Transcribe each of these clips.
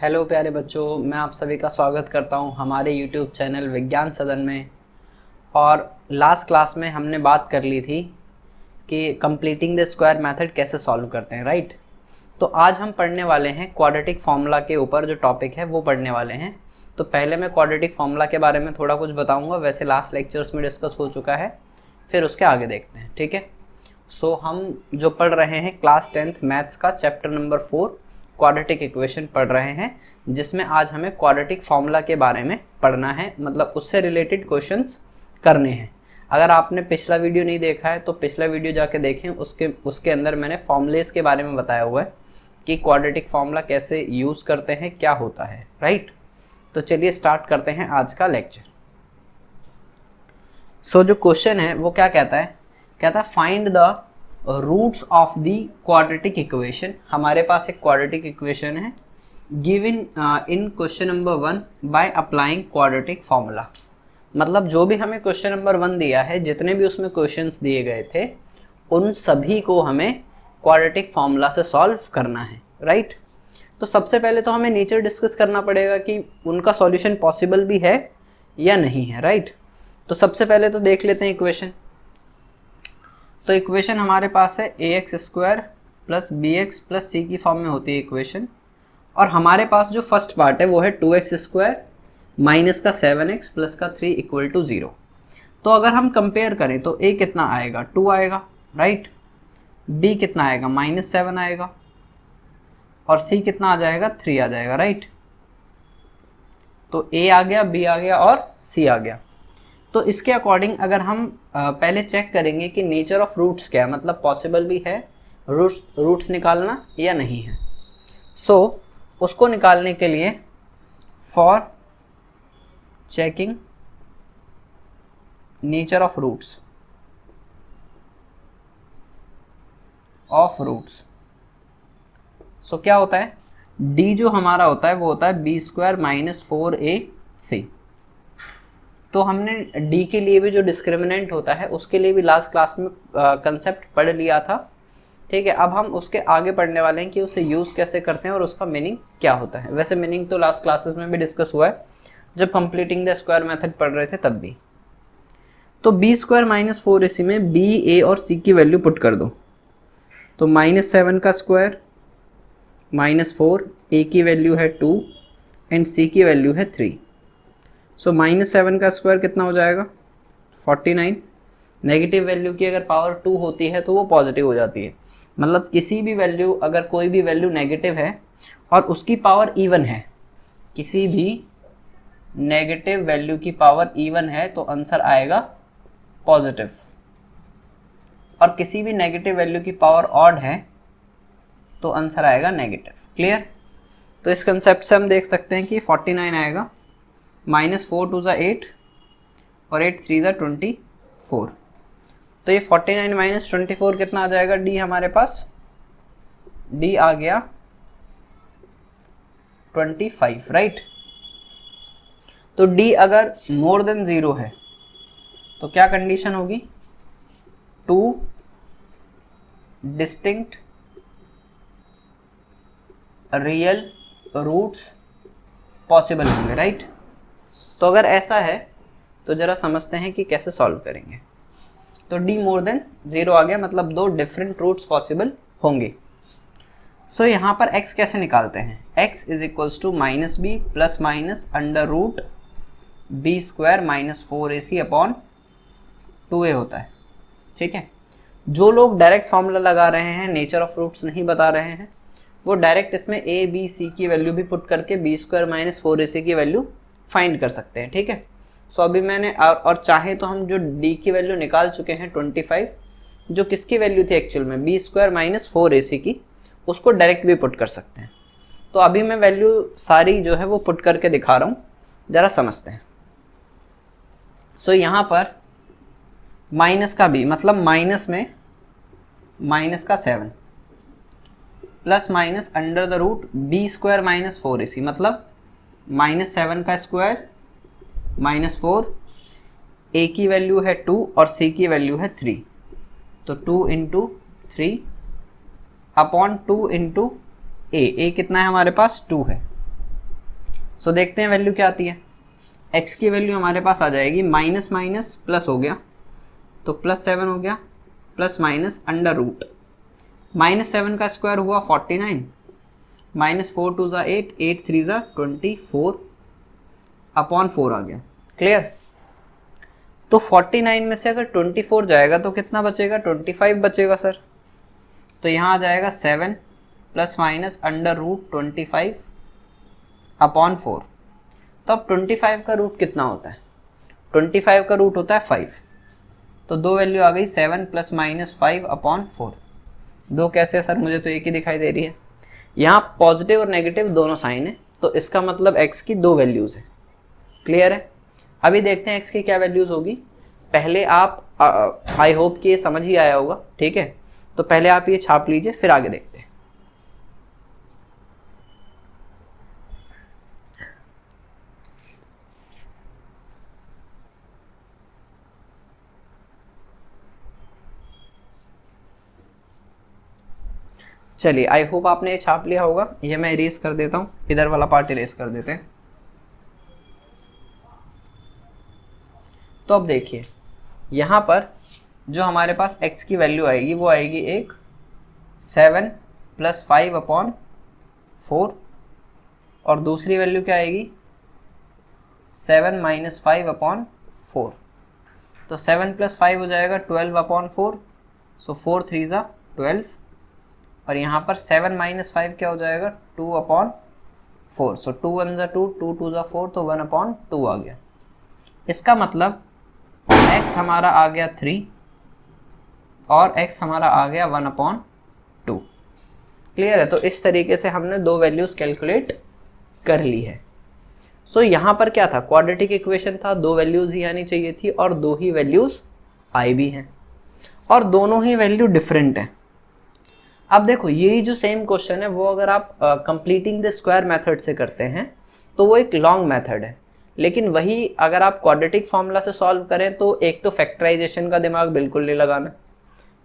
Hello प्यारे बच्चों, मैं आप सभी का स्वागत करता हूं हमारे यूट्यूब चैनल विज्ञान सदन में। और लास्ट क्लास में हमने बात कर ली थी कि कंप्लीटिंग द स्क्वायर मेथड कैसे सॉल्व करते हैं, राइट। तो आज हम पढ़ने वाले हैं क्वाड्रेटिक फार्मूला के ऊपर, जो टॉपिक है वो पढ़ने वाले हैं। तो पहले मैं क्वाड्रेटिक फार्मूला के बारे में थोड़ा कुछ बताऊँगा, वैसे लास्ट लेक्चर्स में डिस्कस हो चुका है, फिर उसके आगे देखते हैं, ठीक है। सो हम जो पढ़ रहे हैं क्लास 10th मैथ्स का चैप्टर नंबर 4 क्वाड्रेटिक इक्वेशन पढ़ रहे हैं, जिसमें आज हमें क्वाड्रेटिक फार्मूला के बारे में पढ़ना है, मतलब उससे रिलेटेड क्वेश्चंस करने हैं। अगर आपने पिछला वीडियो नहीं देखा है तो पिछला वीडियो जाके देखें, उसके अंदर मैंने फॉर्मूलेस के बारे में बताया हुआ है कि क्वाड्रेटिक फार्मूला कैसे यूज़ करते हैं, क्या होता है, राइट। तो चलिए स्टार्ट करते हैं आज का लेक्चर। सो जो क्वेश्चन है वो क्या कहता है, find the roots of the quadratic equation. हमारे पास एक क्वाड्रेटिक इक्वेशन है given in question number 1 by applying quadratic formula. मतलब जो भी हमें क्वेश्चन नंबर 1 दिया है, जितने भी उसमें क्वेश्चंस दिए गए थे, उन सभी को हमें क्वाड्रेटिक फार्मूला से सॉल्व करना है, राइट। तो सबसे पहले तो हमें नेचर डिस्कस करना पड़ेगा कि उनका सॉल्यूशन पॉसिबल भी है या नहीं है, राइट। तो सबसे पहले तो देख लेते हैं इक्वेशन। तो इक्वेशन हमारे पास है ax square plus B X plus C की फॉर्म में होती है इक्वेशन। और हमारे पास जो फर्स्ट पार्ट है वो है 2x स्क्वायर माइनस का 7x प्लस का 3 इक्वल टू 0। तो अगर हम कंपेयर करें तो a कितना आएगा, 2 आएगा, राइट। b कितना आएगा, -7 आएगा, और c कितना आ जाएगा, 3 आ जाएगा, राइट। तो a आ गया, b आ गया और c आ गया। तो इसके अकॉर्डिंग अगर हम पहले चेक करेंगे कि नेचर ऑफ रूट्स क्या है, मतलब पॉसिबल भी है रूट्स निकालना या नहीं है। सो उसको निकालने के लिए for checking nature of roots so क्या होता है, d जो हमारा होता है वो होता है बी स्क्वायर माइनस 4ac। तो हमने d के लिए भी जो डिस्क्रिमिनेंट होता है उसके लिए भी लास्ट क्लास में कंसेप्ट पढ़ लिया था, ठीक है। अब हम उसके आगे पढ़ने वाले हैं कि उसे यूज़ कैसे करते हैं और उसका मीनिंग क्या होता है। वैसे मीनिंग तो लास्ट क्लासेस में भी डिस्कस हुआ है, जब कंप्लीटिंग द स्क्वायर मेथड पढ़ रहे थे तब भी। तो बी स्क्वायर माइनस 4ac में b, a और c की वैल्यू पुट कर दो। तो -7 का स्क्वायर -4, a की वैल्यू है 2 एंड c की वैल्यू है 3। सो -7 का स्क्वायर कितना हो जाएगा, 49। नेगेटिव वैल्यू की अगर पावर 2 होती है तो वो पॉजिटिव हो जाती है। मतलब किसी भी वैल्यू, अगर कोई भी वैल्यू नेगेटिव है और उसकी पावर इवन है, किसी भी नेगेटिव वैल्यू की पावर इवन है तो आंसर आएगा पॉजिटिव। और किसी भी नेगेटिव वैल्यू की पावर ऑड है तो आंसर आएगा नेगेटिव। क्लियर। तो इस कंसेप्ट से हम देख सकते हैं कि 49 आएगा, -4 2 8 और 8 3 24। तो ये 49 माइनस 24 कितना आ जाएगा, d हमारे पास d आ गया 25, राइट। तो d अगर मोर देन 0 है तो क्या कंडीशन होगी, 2 डिस्टिंक्ट रियल रूट्स पॉसिबल होंगे, राइट। तो अगर ऐसा है तो जरा समझते हैं कि कैसे सॉल्व करेंगे। तो d मोर देन 0 आ गया, मतलब 2 डिफरेंट रूट्स पॉसिबल होंगे। सो यहाँ पर x कैसे निकालते हैं, x is equals to -b plus minus under root B square minus 4ac upon 2a होता है, ठीक है। जो लोग डायरेक्ट फॉर्मूला लगा रहे हैं, नेचर ऑफ रूट्स नहीं बता रहे हैं, वो डायरेक्ट इसमें a b c की वैल्यू भी पुट करके बी स्क्वायर माइनस 4ac की वैल्यू फाइंड कर सकते हैं, ठीक है। सो अभी मैंने और चाहे तो हम जो d की वैल्यू निकाल चुके हैं 25, जो किसकी वैल्यू थी एक्चुअल में, बी स्क्वायर माइनस 4ac की, उसको डायरेक्ट भी पुट कर सकते हैं। तो अभी मैं वैल्यू सारी जो है वो पुट करके दिखा रहा हूँ, ज़रा समझते हैं। सो यहाँ पर माइनस का b, मतलब माइनस में माइनस का 7 plus minus under the root B square minus 4ac, मतलब -7 का स्क्वायर -4, a की वैल्यू है 2 और c की वैल्यू है 3, तो 2 इंटू 3 अपॉन 2 इंटू a कितना है हमारे पास, 2 है, सो देखते हैं वैल्यू क्या आती है। x की वैल्यू हमारे पास आ जाएगी माइनस माइनस प्लस हो गया तो +7 हो गया, प्लस माइनस अंडर रूट -7 का स्क्वायर हुआ 49, -4 2 ज़ा 8, 8 3 ज़ा 24 अपॉन 4 आ गया। क्लियर। तो 49 में से अगर 24 जाएगा तो कितना बचेगा, 25 बचेगा सर। तो यहाँ आ जाएगा 7 plus minus under root 25 upon 4। तो अब 25 का रूट कितना होता है, 25 का रूट होता है 5। तो दो वैल्यू आ गई, 7 प्लस माइनस 5 अपॉन 4। दो कैसे है सर, मुझे तो एक ही दिखाई दे रही है। यहाँ पॉजिटिव और नेगेटिव दोनों साइन है, तो इसका मतलब x की दो वैल्यूज़ है। क्लियर है। अभी देखते हैं x की क्या वैल्यूज़ होगी। पहले आप आई होप कि ये समझ ही आया होगा, ठीक है। तो पहले आप ये छाप लीजिए, फिर आगे देखते हैं। चलिए, आई होप आपने ये छाप लिया होगा। ये मैं इरेज कर देता हूँ, इधर वाला पार्ट इरेज कर देते हैं। तो अब देखिए, यहाँ पर जो हमारे पास x की वैल्यू आएगी वो आएगी एक 7 प्लस 5 अपॉन 4, और दूसरी वैल्यू क्या आएगी 7 माइनस 5 अपॉन 4। तो 7 प्लस 5 हो जाएगा 12 अपॉन 4, सो 4 3 ज़ा 12, और यहाँ पर 7 माइनस 5 क्या हो जाएगा 2 अपॉन 4, सो 2 1 ज़ा 2, 2 2 ज़ा 4, तो 1 अपॉन 2 आ गया। इसका मतलब x हमारा आ गया 3 और x हमारा आ गया 1 अपॉन 2। क्लियर है। तो इस तरीके से हमने दो वैल्यूज कैलकुलेट कर ली है। सो यहाँ पर क्या था, क्वाड्रेटिक इक्वेशन था, दो वैल्यूज ही आनी चाहिए थी और दो ही वैल्यूज आई भी हैं, और दोनों ही वैल्यू डिफरेंट हैं। अब देखो, यही जो सेम क्वेश्चन है वो अगर आप कंप्लीटिंग द स्क्वायर मेथड से करते हैं तो वो एक लॉन्ग मेथड है, लेकिन वही अगर आप क्वाड्रेटिक फॉर्मूला से सॉल्व करें तो एक तो फैक्टराइजेशन का दिमाग बिल्कुल नहीं लगाना,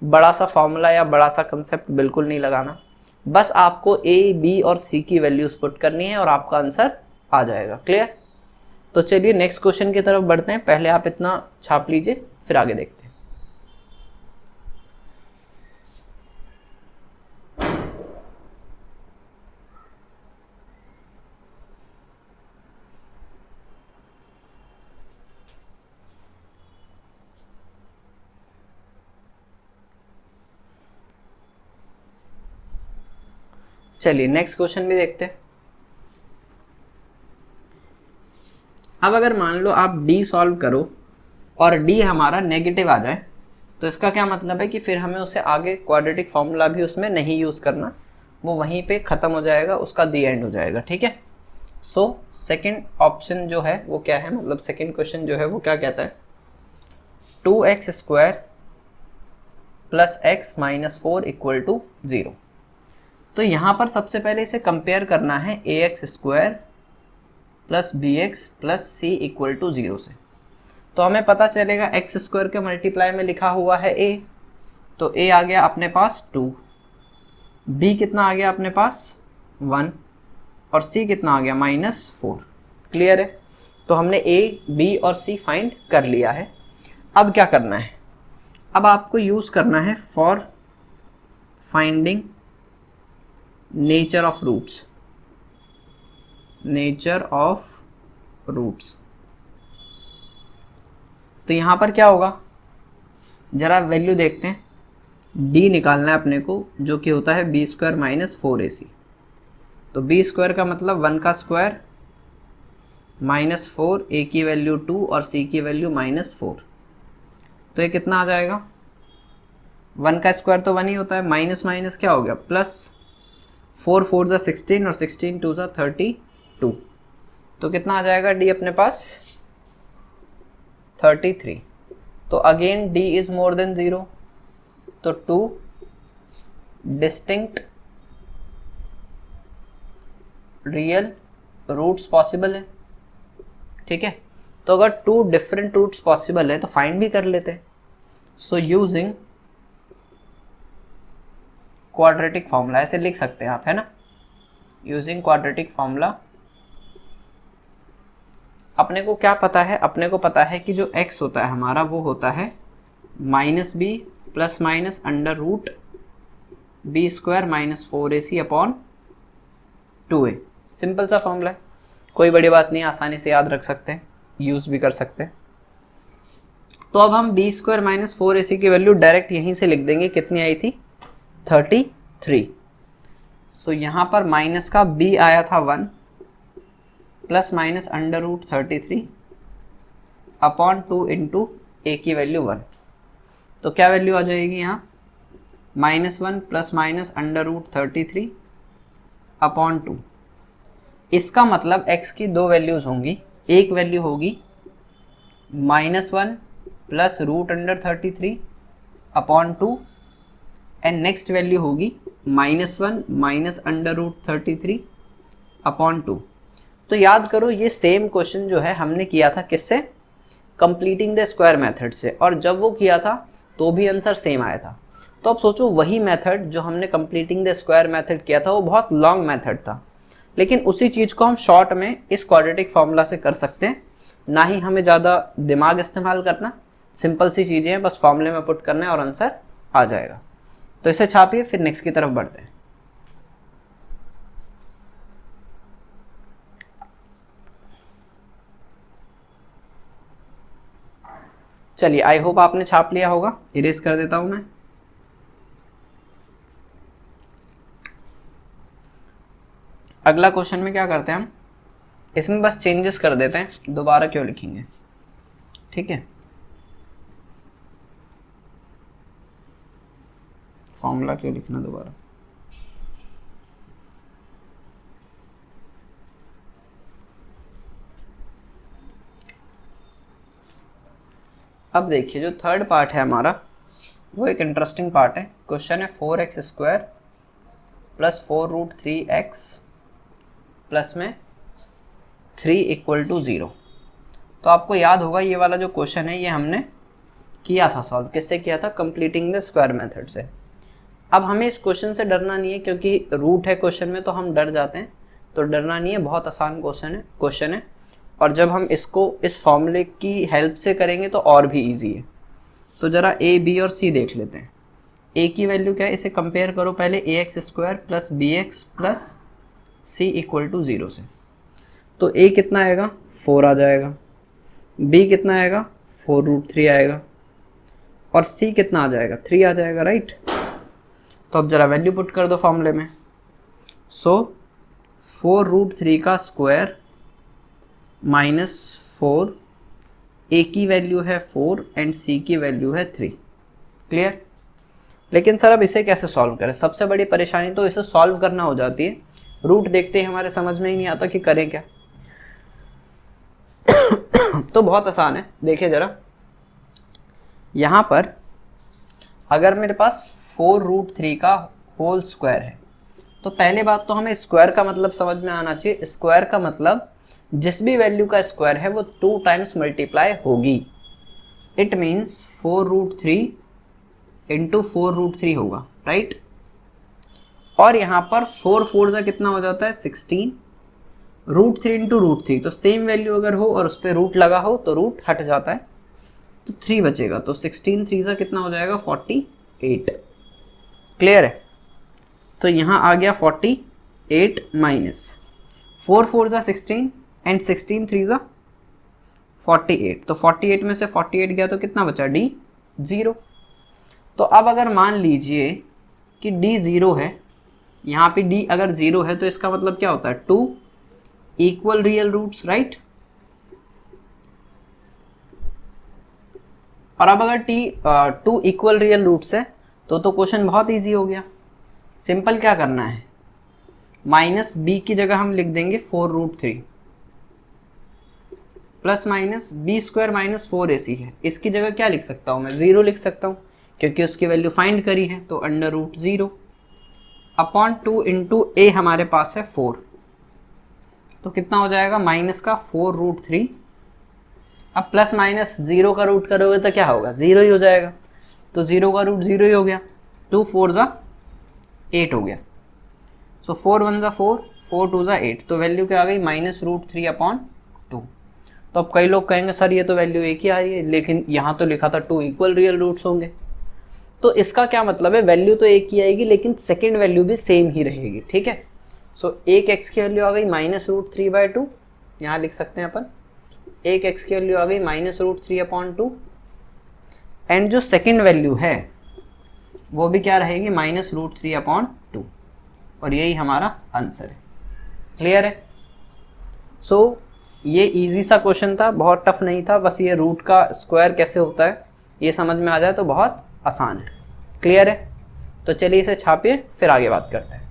बड़ा सा फॉर्मूला या बड़ा सा कंसेप्ट बिल्कुल नहीं लगाना, बस आपको ए बी और सी की वैल्यूज पुट करनी है और आपका आंसर आ जाएगा। क्लियर। तो चलिए नेक्स्ट क्वेश्चन की तरफ बढ़ते हैं। पहले आप इतना छाप लीजिए, फिर आगे देखते हैं। चलिए नेक्स्ट क्वेश्चन भी देखते हैं। अब अगर मान लो आप d सॉल्व करो और d हमारा नेगेटिव आ जाए, तो इसका क्या मतलब है कि फिर हमें उसे आगे क्वाड्रेटिक फॉर्मूला भी उसमें नहीं यूज़ करना, वो वहीं पे ख़त्म हो जाएगा, उसका दी एंड हो जाएगा। ठीक है। सो सेकंड ऑप्शन जो है वो क्या है, मतलब सेकंड क्वेश्चन जो है वो क्या कहता है, 2x square plus x minus 4 equal to 0। तो यहाँ पर सबसे पहले इसे कंपेयर करना है ax square plus B X plus C equal to 0 से। तो हमें पता चलेगा x स्क्वायर के मल्टीप्लाई में लिखा हुआ है a, तो a आ गया अपने पास 2, b कितना आ गया अपने पास 1, और c कितना आ गया -4। क्लियर है। तो हमने a b और c फाइंड कर लिया है। अब क्या करना है, अब आपको यूज़ करना है for finding nature of roots, nature of roots. तो यहाँ पर क्या होगा, जरा वैल्यू देखते हैं। d निकालना है अपने को, जो कि होता है बी स्क्वायर माइनस 4ac। तो बी स्क्वायर का मतलब 1 का स्क्वायर -4, a की वैल्यू 2 और c की वैल्यू -4। तो ये कितना आ जाएगा, 1 का स्क्वायर तो 1 ही होता है, माइनस माइनस क्या हो गया प्लस, 4 4 ज़ा 16 और 16 2 ज़ा 32। तो कितना आ जाएगा d अपने पास 33। तो again d is more than 0, तो 2 डिस्टिंक्ट रियल रूट्स पॉसिबल है। ठीक है। तो अगर 2 डिफरेंट रूट्स पॉसिबल है तो फाइंड भी कर लेते हैं। सो यूजिंग क्वाड्रेटिक फॉर्मूला, ऐसे लिख सकते हैं आप, है ना, यूजिंग क्वाड्रेटिक फॉर्मूला अपने को क्या पता है, अपने को पता है कि जो x होता है हमारा वो होता है -b plus minus under root B square minus 4ac upon 2a। Simple सा फॉर्मूला है, कोई बड़ी बात नहीं, आसानी से याद रख सकते हैं, यूज भी कर सकते हैं। तो अब हम बी स्क्वायर माइनस 4ac की वैल्यू डायरेक्ट यहीं से लिख देंगे, कितनी आई थी 33। सो यहाँ पर माइनस का b आया था 1 plus minus under root 33 upon 2 into A की वैल्यू 1। तो क्या वैल्यू आ जाएगी यहाँ -1 plus minus under root 33 upon 2। इसका मतलब x की दो वैल्यूज होंगी, एक वैल्यू होगी -1 plus root under 33 upon 2 and next value होगी -1 माइनस अंडर रूट 33 अपॉन 2। तो याद करो ये सेम क्वेश्चन जो है हमने किया था किससे, कंप्लीटिंग द स्क्वायर मेथड से, और जब वो किया था तो भी आंसर सेम आया था। तो अब सोचो वही मेथड जो हमने कंप्लीटिंग द स्क्वायर मेथड किया था वो बहुत लॉन्ग मेथड था, लेकिन उसी चीज़ को हम शॉर्ट में इस क्वाड्रेटिक फॉर्मूला से कर सकते हैं, ना ही हमें ज़्यादा दिमाग इस्तेमाल करना, सिंपल सी चीज़ें हैं, बस फॉर्मूले में पुट करना है और आंसर आ जाएगा। तो इसे छापिए, फिर नेक्स्ट की तरफ बढ़ते हैं। चलिए, आई होप आपने छाप लिया होगा, इरेज कर देता हूं मैं। अगला क्वेश्चन में क्या करते हैं हम, इसमें बस चेंजेस कर देते हैं, दोबारा क्यों लिखेंगे, ठीक है। फॉर्मूला क्यों लिखना दोबारा। अब देखिए जो थर्ड पार्ट है हमारा वो एक इंटरेस्टिंग पार्ट है। क्वेश्चन है 4x square plus 4 root 3x plus में 3 इक्वल टू 0। तो आपको याद होगा ये वाला जो क्वेश्चन है ये हमने किया था सॉल्व, किससे किया था, कंप्लीटिंग द स्क्वायर मेथड से। अब हमें इस क्वेश्चन से डरना नहीं है, क्योंकि रूट है क्वेश्चन में तो हम डर जाते हैं, तो डरना नहीं है, बहुत आसान क्वेश्चन है। और जब हम इसको इस फॉर्मूले की हेल्प से करेंगे तो और भी इजी है। तो ज़रा ए, बी और सी देख लेते हैं। ए की वैल्यू क्या है, इसे कंपेयर करो पहले ax square plus B X plus C equal to 0 से। तो a कितना आएगा 4 आ जाएगा, b कितना आएगा 4 रूट 3 आएगा, और c कितना आ जाएगा 3 आ जाएगा, राइट। तो अब ज़रा वैल्यू पुट कर दो फॉर्मूले में। सो 4 रूट 3 का स्क्वायर -4, a की वैल्यू है 4 एंड c की वैल्यू है 3। क्लियर। लेकिन सर अब इसे कैसे सॉल्व करें, सबसे बड़ी परेशानी तो इसे सॉल्व करना हो जाती है, रूट देखते ही हमारे समझ में ही नहीं आता कि करें क्या। तो बहुत आसान है, देखिए ज़रा, यहाँ पर अगर मेरे पास 4 रूट 3 का होल स्क्वायर है, तो पहले बात तो हमें स्क्वायर का मतलब समझ में आना चाहिए। स्क्वायर का मतलब जिस भी वैल्यू का स्क्वायर है वो 2 टाइम्स मल्टीप्लाई होगी। It means 4 root 3 into 4 root 3 होगा, राइट। और यहाँ पर 4 4 का कितना हो जाता है 16, रूट 3 इंटू रूट 3, तो सेम वैल्यू अगर हो और उस पर रूट लगा हो तो रूट हट जाता है, तो 3 बचेगा। तो 16 3 का कितना हो जाएगा 48। क्लियर है। तो यहाँ आ गया 48 माइनस 4 4 16 एंड 16 3 48। तो 48 में से 48 गया तो कितना बचा d 0। तो अब अगर मान लीजिए कि d 0 है, यहाँ पे d अगर 0 है तो इसका मतलब क्या होता है 2 इक्वल रियल रूट्स, राइट। और अब अगर 2 इक्वल रियल रूट्स है तो क्वेश्चन बहुत इजी हो गया। सिंपल क्या करना है, माइनस b की जगह हम लिख देंगे 4 root 3 plus minus B square minus 4ac है, इसकी जगह क्या लिख सकता हूँ मैं 0 लिख सकता हूँ, क्योंकि उसकी वैल्यू फाइंड करी है, तो अंडर रूट 0 अपॉन 2 इंटू ए हमारे पास है 4, तो कितना हो जाएगा माइनस का 4 रूट 3। अब प्लस माइनस 0 का रूट करोगे तो क्या होगा 0 ही हो जाएगा, तो 0 का रूट 0 ही हो गया, 2 4 8 हो गया। सो 4 1 4, 4 2 8, तो वैल्यू क्या आ गई -√3 अपॉन 2। तो अब कई लोग कहेंगे सर ये तो वैल्यू एक ही आ रही है, लेकिन यहाँ तो लिखा था 2 इक्वल रियल रूट्स होंगे। तो इसका क्या मतलब है, वैल्यू तो एक ही आएगी लेकिन सेकेंड वैल्यू भी सेम ही रहेगी, ठीक है। सो एक एक्स की वैल्यू आ गई -√3/2, यहाँ लिख सकते हैं अपन, एक एक्स की वैल्यू आ गई -√3/2, एंड जो सेकेंड वैल्यू है वो भी क्या रहेगी -√3/2, और यही हमारा आंसर है। क्लियर है। सो ये इजी सा क्वेश्चन था, बहुत टफ नहीं था, बस ये रूट का स्क्वायर कैसे होता है ये समझ में आ जाए तो बहुत आसान है। क्लियर है। तो चलिए इसे छापिए, फिर आगे बात करते हैं।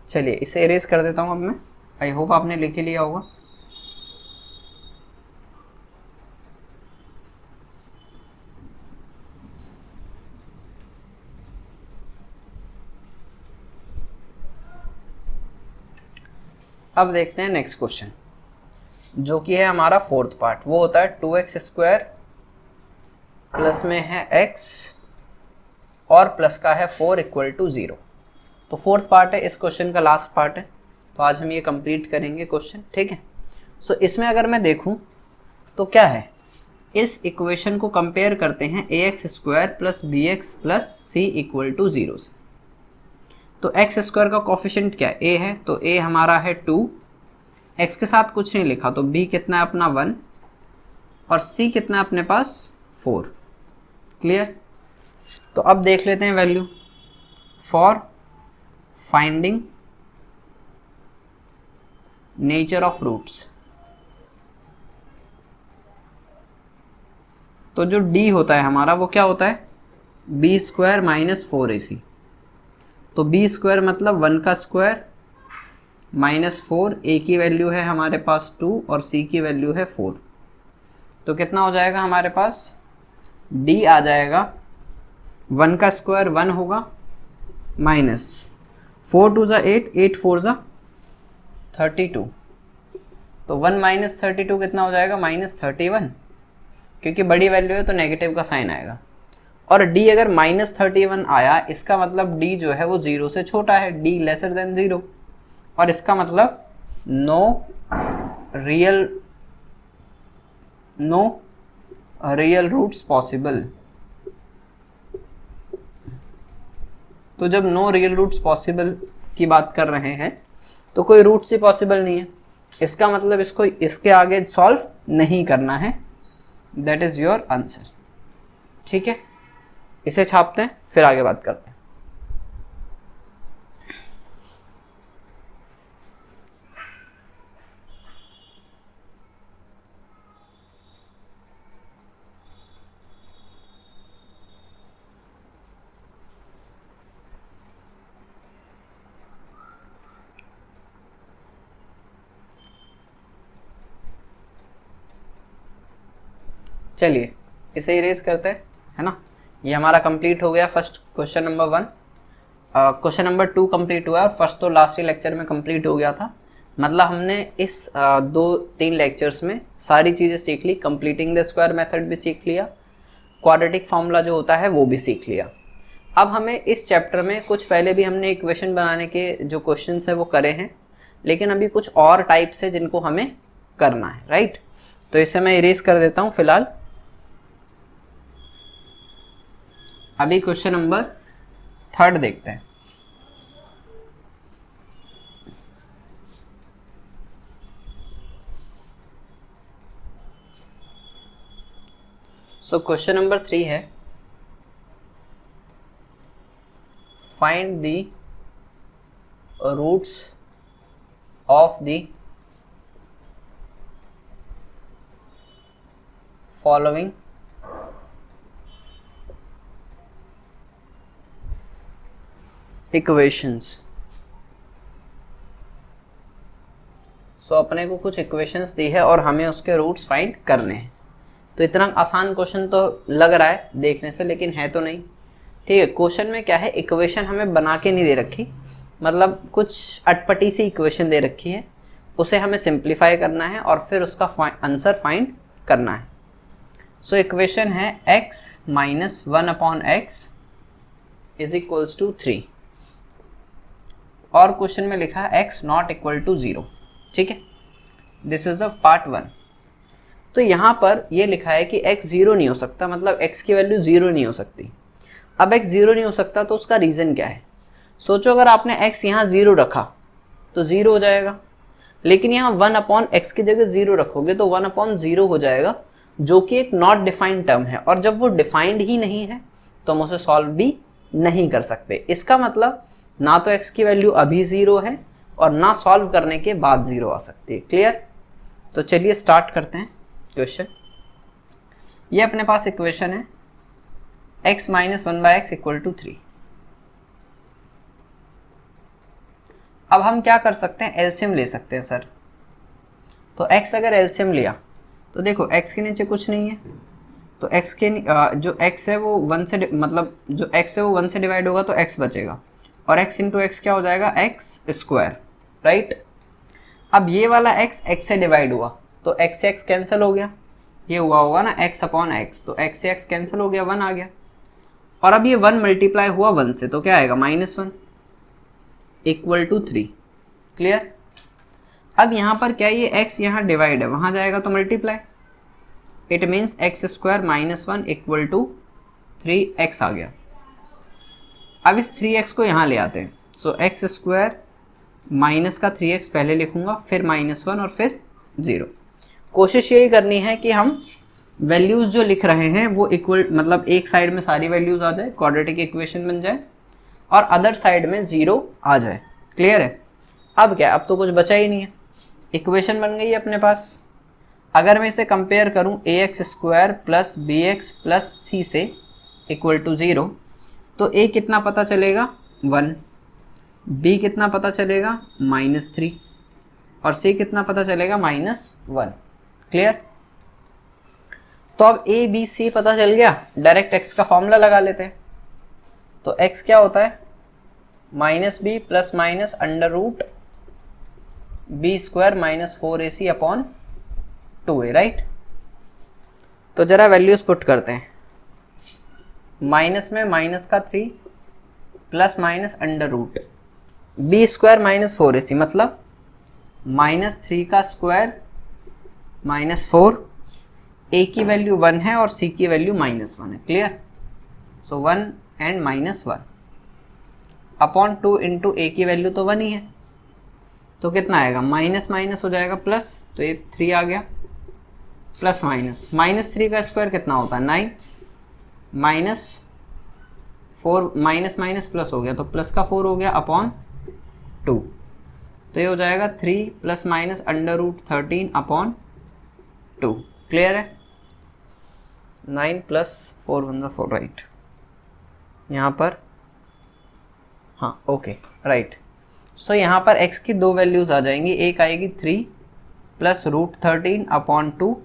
चलिए इसे इरेज कर देता हूं अब मैं। आई होप आपने लिख ही लिया होगा। अब देखते हैं नेक्स्ट क्वेश्चन, जो कि है हमारा फोर्थ पार्ट। वो होता है 2x² प्लस में है x और प्लस का है 4 = 0। तो फोर्थ पार्ट है, इस क्वेश्चन का लास्ट पार्ट है, तो आज हम ये कंप्लीट करेंगे क्वेश्चन, ठीक है। सो इसमें अगर मैं देखूं तो क्या है, इस इक्वेशन को कंपेयर करते हैं ax² + bx + c = 0 से। तो x² का कोफिशिएंट क्या है, a है, तो a हमारा है 2, x के साथ कुछ नहीं लिखा, तो b कितना है अपना 1, और c कितना है अपने पास 4। क्लियर। तो अब देख लेते हैं value. For finding nature of roots, तो जो d होता है हमारा वो क्या होता है, b² - 4ac। तो b² मतलब 1 का स्क्वायर -4, a की वैल्यू है हमारे पास 2 और c की वैल्यू है 4। तो कितना हो जाएगा हमारे पास, d आ जाएगा 1 का स्क्वायर 1 होगा, -4 2 = 8, 8 4 = 32। तो 1 - 32 कितना हो जाएगा, -31, क्योंकि बड़ी वैल्यू है तो नेगेटिव का साइन आएगा। और d अगर -31 आया, इसका मतलब d जो है वो 0 से छोटा है, d < 0, और इसका मतलब नो रियल रूट्स पॉसिबल। तो जब नो रियल रूट्स पॉसिबल की बात कर रहे हैं तो कोई रूट्स ही पॉसिबल नहीं है, इसका मतलब इसको इसके आगे सॉल्व नहीं करना है। दैट इज योर आंसर, ठीक है। इसे छापते हैं, फिर आगे बात करते हैं। चलिए इसे इरेज करते हैं, है ना। ये हमारा कंप्लीट हो गया first question number 1। Question number 2 complete हुआ, फर्स्ट तो लास्ट ही लेक्चर में कंप्लीट हो गया था। मतलब हमने इस 2-3 लेक्चर्स में सारी चीज़ें सीख ली, कंप्लीटिंग द स्क्वायर मेथड भी सीख लिया, क्वाड्रेटिक फार्मूला जो होता है वो भी सीख लिया। अब हमें इस चैप्टर में कुछ पहले भी हमने इक्वेशन बनाने के जो क्वेश्चंस है वो करे हैं, लेकिन अभी कुछ और टाइप्स है जिनको हमें करना है, राइट। तो इसे मैं इरेज कर देता हूँ फिलहाल। अभी क्वेश्चन नंबर 3 देखते हैं। सो क्वेश्चन नंबर 3 है, find the roots of the following equations. So अपने को कुछ इक्वेशंस दी है और हमें उसके रूट्स फाइंड करने हैं। तो इतना आसान क्वेश्चन तो लग रहा है देखने से, लेकिन है तो नहीं, ठीक है। क्वेश्चन में क्या है, इक्वेशन हमें बना के नहीं दे रखी, मतलब कुछ अटपटी सी इक्वेशन दे रखी है, उसे हमें सिंप्लीफाई करना है और फिर उसका आंसर फाइंड करना है। सो इक्वेशन है x minus 1/x is equals to 3 और क्वेश्चन में लिखा है x नॉट इक्वल टू 0। ठीक है, दिस इज द पार्ट 1। तो यहाँ पर ये लिखा है कि x 0 नहीं हो सकता, मतलब x की वैल्यू 0 नहीं हो सकती। अब x 0 नहीं हो सकता तो उसका रीज़न क्या है? सोचो अगर आपने x यहाँ 0 रखा तो 0 हो जाएगा, लेकिन यहाँ 1/x की जगह 0 रखोगे तो 1/0 हो जाएगा, जो कि एक नॉट डिफाइंड टर्म है, और जब वो डिफाइंड ही नहीं है तो हम उसे सॉल्व भी नहीं कर सकते। इसका मतलब ना तो x की वैल्यू अभी 0 है और ना सॉल्व करने के बाद 0 आ सकती है। क्लियर? तो चलिए स्टार्ट करते हैं क्वेश्चन। ये अपने पास इक्वेशन है x minus 1/x equal to 3। अब हम क्या कर सकते हैं, एलसीएम ले सकते हैं सर। तो x अगर एलसीएम लिया तो देखो x के नीचे कुछ नहीं है, तो x के जो x है वो 1 से मतलब जो x है वो 1 से डिवाइड होगा तो x बचेगा, और x इंटू एक्स क्या हो जाएगा, x स्क्वायर, राइट। अब ये वाला x से डिवाइड हुआ तो x से x कैंसिल हो गया, ये हुआ होगा ना x अपॉन x, तो x से x कैंसिल हो गया, 1 आ गया। और अब ये 1 मल्टीप्लाई हुआ 1 से तो क्या आएगा, -1 इक्वल टू 3। क्लियर? अब यहाँ पर क्या, ये x यहाँ डिवाइड है, वहाँ जाएगा तो multiply, it means x square -1 equal to 3x आ गया। अब इस 3x को यहाँ ले आते हैं, सो x स्क्वायर माइनस का 3x पहले लिखूंगा, फिर -1 और फिर 0। कोशिश यही करनी है कि हम वैल्यूज जो लिख रहे हैं वो इक्वल, मतलब एक साइड में सारी वैल्यूज आ जाए, क्वाड्रेटिक इक्वेशन बन जाए, और अदर साइड में 0 आ जाए। क्लियर है? अब क्या, अब तो कुछ बचा ही नहीं है, इक्वेशन बन गई है अपने पास। अगर मैं इसे कंपेयर करूं ax square plus bx plus c से इक्वल टू 0, तो a कितना पता चलेगा, 1, b कितना पता चलेगा, -3, और c कितना पता चलेगा, -1। क्लियर? तो अब a b c पता चल गया, डायरेक्ट x का फॉर्मूला लगा लेते हैं। तो x क्या होता है, -b plus minus under root b square -4ac upon 2a, right. तो जरा वैल्यूज पुट करते हैं, माइनस में माइनस का 3 plus minus under root b square -4ac, मतलब -3 का स्क्वायर -4, a की वैल्यू 1 है और c की वैल्यू -1 है। Clear? So 1 and -1 upon 2 into a की वैल्यू तो 1 ही है, तो कितना आएगा, माइनस माइनस हो जाएगा प्लस, तो ये 3 आ गया, प्लस माइनस, -3 का स्क्वायर कितना होता है, 9, -4 माइनस माइनस प्लस हो गया तो प्लस का 4 हो गया अपॉन 2, तो ये हो जाएगा 3 plus minus under root 13 upon 2। Clear है? 9 प्लस 4 1 4, राइट। यहाँ पर हाँ, ओके, राइट। सो यहाँ पर x की दो वैल्यूज आ जाएंगी, एक आएगी 3 प्लस रूट 13 अपॉन 2,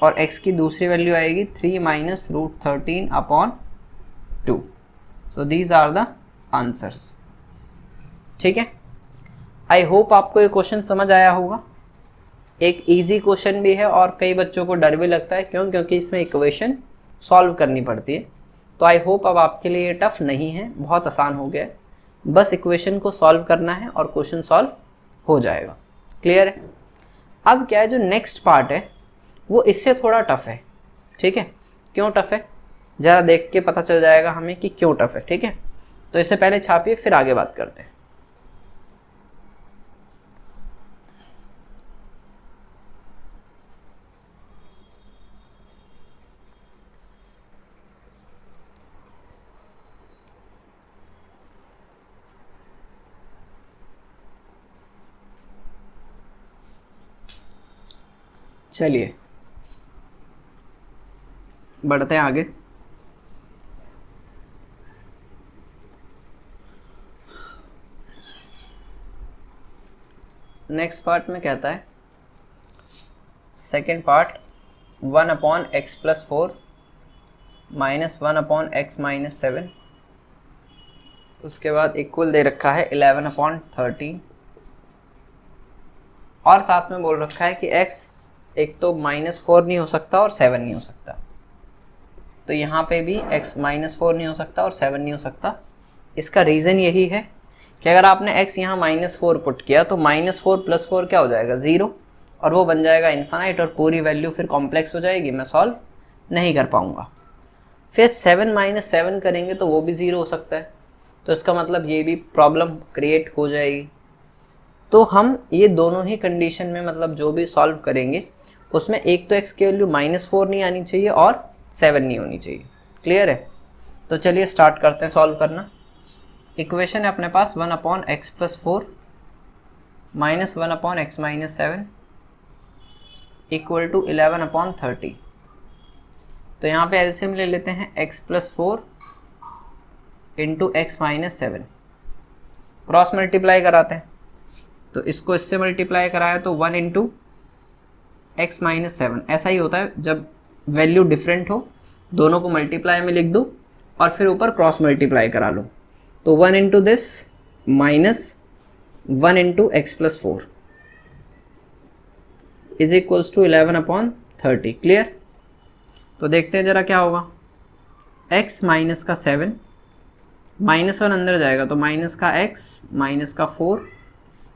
और x की दूसरी वैल्यू आएगी 3 minus root 13 upon 2। So these are the answers. ठीक है, आई होप आपको ये क्वेश्चन समझ आया होगा। एक इजी क्वेश्चन भी है और कई बच्चों को डर भी लगता है, क्यों? क्योंकि इसमें इक्वेशन सॉल्व करनी पड़ती है। तो आई होप अब आपके लिए ये टफ नहीं है, बहुत आसान हो गया है, बस इक्वेशन को सॉल्व करना है और क्वेश्चन सॉल्व हो जाएगा। क्लियर है? अब क्या है, जो नेक्स्ट पार्ट है वो इससे थोड़ा टफ है। ठीक है, क्यों टफ है ज़रा देख के पता चल जाएगा हमें कि क्यों टफ है। ठीक है, तो इससे पहले छापिए, फिर आगे बात करते हैं। चलिए बढ़ते हैं आगे। नेक्स्ट पार्ट में कहता है, second part, 1/x plus 4 minus 1/x minus 7, उसके बाद इक्वल दे रखा है 11/13 और साथ में बोल रखा है कि x एक तो -4 नहीं हो सकता और 7 नहीं हो सकता, तो यहाँ पे भी x -4 नहीं हो सकता और 7 नहीं हो सकता। इसका रीज़न यही है कि अगर आपने x यहाँ -4 पुट किया तो -4 + 4 क्या हो जाएगा 0, और वो बन जाएगा इन्फाइनाइट, और पूरी वैल्यू फिर कॉम्प्लेक्स हो जाएगी, मैं सॉल्व नहीं कर पाऊंगा। फिर 7 - 7 करेंगे तो वो भी 0 हो सकता है, तो इसका मतलब ये भी प्रॉब्लम क्रिएट हो जाएगी। तो हम ये दोनों ही कंडीशन में मतलब जो भी सॉल्व करेंगे उसमें एक तो x की वैल्यू -4 नहीं आनी चाहिए और 7 नहीं होनी चाहिए। क्लियर है? तो चलिए स्टार्ट करते हैं सॉल्व करना। इक्वेशन है अपने पास 1/x + 4 -1/x - 7 = 11/30। तो यहाँ पे एलसीएम ले लेते हैं x + 4 × x - 7, क्रॉस मल्टीप्लाई कराते हैं, तो इसको इससे मल्टीप्लाई कराया तो 1 × x - 7। ऐसा ही होता है जब वैल्यू डिफरेंट हो, दोनों को मल्टीप्लाई में लिख दो और फिर ऊपर क्रॉस मल्टीप्लाई करा लो, तो 1 × दिस -1 × x + 4 = 11/30। क्लियर? तो देखते हैं जरा क्या होगा। x माइनस का 7, -1 अंदर जाएगा तो माइनस का x माइनस का 4,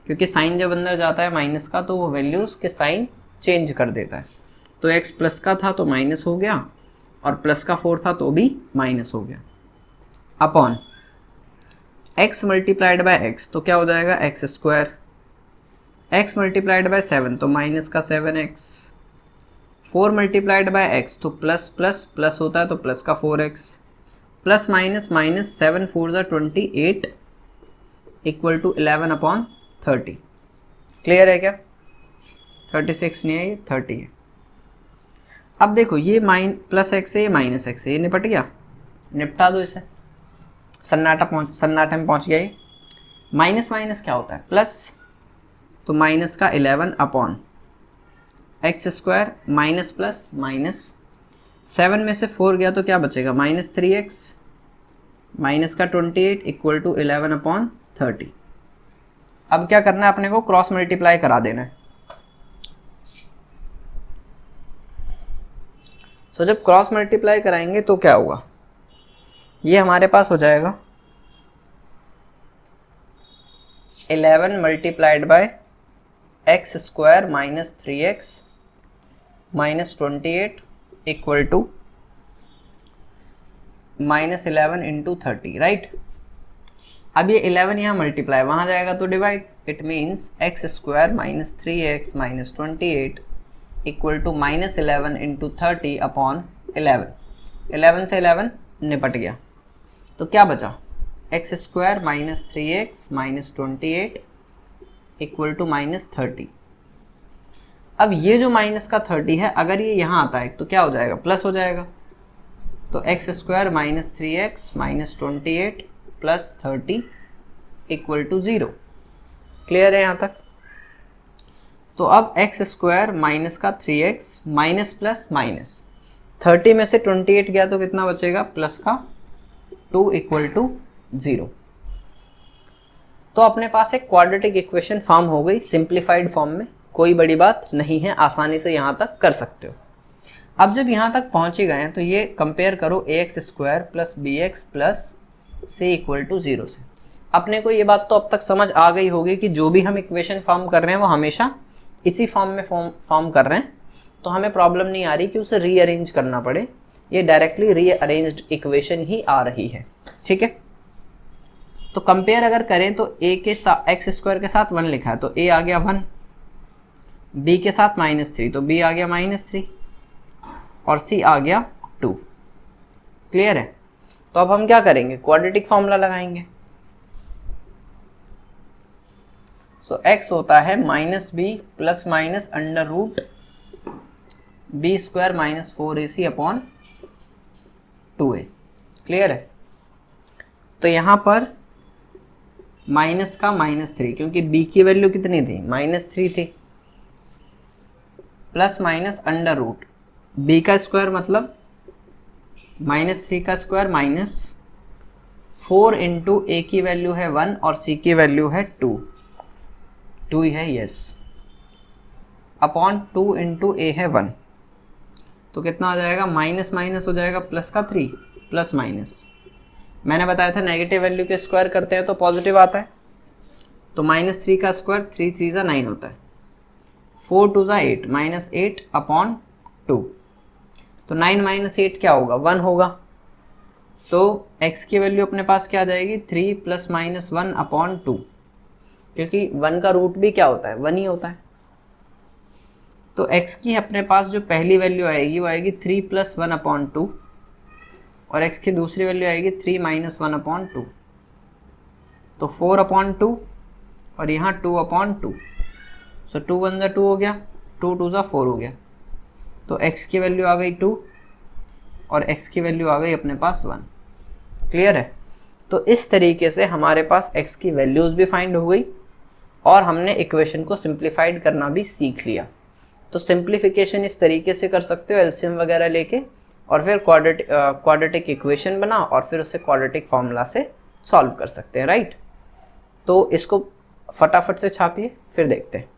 क्योंकि साइन जब अंदर जाता है माइनस का तो वो वैल्यूज़ के साइन चेंज कर देता है। तो x प्लस का था तो माइनस हो गया, और प्लस का 4 था तो भी माइनस हो गया, upon x multiplied by x तो क्या हो जाएगा x², x मल्टीप्लाइड बाय 7 तो माइनस का 7x, 4 मल्टीप्लाइड बाय x तो प्लस प्लस प्लस होता है तो प्लस का 4x, plus minus minus 7 4 28 = 11/30। Clear है क्या? 36 नहीं है, ये 30 है। अब देखो ये +x है, ये -x है, ये निपट गया, निपटा दो इसे, सन्नाटे में पहुंच गया। ये माइनस माइनस क्या होता है प्लस, तो माइनस का 11 upon x² minus plus minus 7 में से 4 गया तो क्या बचेगा -3x माइनस का 28 = 11/30। अब क्या करना है अपने को, क्रॉस मल्टीप्लाई करा देना है। सो जब क्रॉस मल्टीप्लाई कराएंगे तो क्या होगा, ये हमारे पास हो जाएगा 11 multiplied by x² minus 3x minus 28 equal to -11 × 30, right. अब ये 11 यहाँ मल्टीप्लाई, वहाँ जाएगा तो divide, it means x² minus 3x minus 28 equal to -11 × 30 upon 11। 11 से 11 निपट गया, तो क्या बचा x² minus 3x minus 28 equal to -30। अब ये जो माइनस का 30 है, अगर ये यहाँ आता है तो क्या हो जाएगा, प्लस हो जाएगा, तो x² minus 3x minus 28 plus 30 equal to 0। Clear है यहाँ तक? तो अब x² माइनस का 3x माइनस प्लस माइनस 30 में से 28 गया तो कितना बचेगा, प्लस का 2 इक्वल टू 0। तो अपने पास एक क्वाड्रेटिक इक्वेशन फॉर्म हो गई सिंप्लीफाइड फॉर्म में, कोई बड़ी बात नहीं है, आसानी से यहाँ तक कर सकते हो। अब जब यहाँ तक पहुँच ही गए हैं तो ये कंपेयर करो ax² plus bx plus c equal to 0 से। अपने को ये बात तो अब तक समझ आ गई होगी कि जो भी हम इक्वेशन फॉर्म कर रहे हैं वो हमेशा इसी फॉर्म में फॉर्म कर रहे हैं, तो हमें प्रॉब्लम नहीं आ रही कि उसे रीअरेंज करना पड़े, ये डायरेक्टली रीअरेंज्ड इक्वेशन ही आ रही है। ठीक है, तो कंपेयर अगर करें तो a के साथ x² के साथ 1 लिखा है तो a आ गया 1, b के साथ -3 तो b आ गया -3 और c आ गया 2। क्लियर है? तो अब हम क्या करेंगे, क्वाड्रेटिक फॉर्मूला लगाएंगे। सो x होता है -b plus minus √ b² minus 4ac upon 2a। Clear है? तो यहाँ पर माइनस का -3, क्योंकि b की वैल्यू कितनी थी, -3 थी, प्लस माइनस √ b का स्क्वायर मतलब -3 का स्क्वायर माइनस 4 × a की वैल्यू है 1 और c की वैल्यू है 2 ही है, यस। अपॉन 2 इंटू ए है 1, तो कितना आ जाएगा, माइनस माइनस हो जाएगा प्लस का 3, प्लस माइनस, मैंने बताया था नेगेटिव वैल्यू के स्क्वायर करते हैं तो पॉजिटिव आता है, तो -3 का स्क्वायर 3 3 ज़ा 9 होता है, 4 2 ज़ा 8, -8 अपॉन 2, तो 9 माइनस 8 क्या होगा, 1 होगा, तो x की वैल्यू अपने पास क्या आ जाएगी, 3 प्लस माइनस 1 अपॉन 2, क्योंकि 1 का रूट भी क्या होता है, 1 ही होता है। तो x की अपने पास जो पहली वैल्यू आएगी वो आएगी 3 प्लस 1 अपॉन 2, और x की दूसरी वैल्यू आएगी 3 माइनस 1 अपॉन 2, तो 4 अपॉन 2 और यहाँ 2 अपॉन 2, सो 2 1 ज़ा 2 हो गया, 2 2 ज़ा 4 हो गया, तो x की वैल्यू आ गई 2 और x की वैल्यू आ गई अपने पास 1। क्लियर है? तो इस तरीके से हमारे पास x की वैल्यूज़ भी फाइंड हो गई और हमने इक्वेशन को सिंप्लीफाइड करना भी सीख लिया। तो सिंप्लीफिकेशन इस तरीके से कर सकते हो, एलसीएम वगैरह लेके, और फिर क्वाड्रेटिक इक्वेशन बना और फिर उसे क्वाड्रेटिक फॉर्मूला से सॉल्व कर सकते हैं, राइट। तो इसको फटाफट से छापिए, फिर देखते हैं।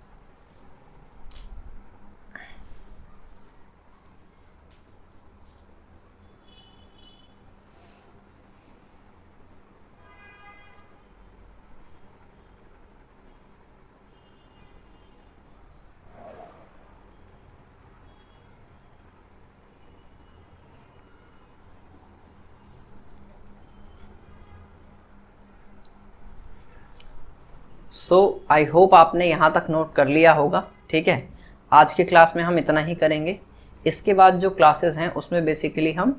सो आई होप आपने यहाँ तक नोट कर लिया होगा, ठीक है। आज की क्लास में हम इतना ही करेंगे। इसके बाद जो क्लासेस हैं उसमें बेसिकली हम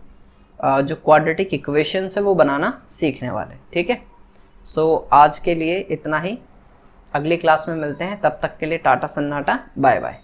जो क्वाड्रेटिक इक्वेशंस है वो बनाना सीखने वाले, ठीक है। सो आज के लिए इतना ही, अगली क्लास में मिलते हैं, तब तक के लिए टाटा सन्नाटा, बाय बाय।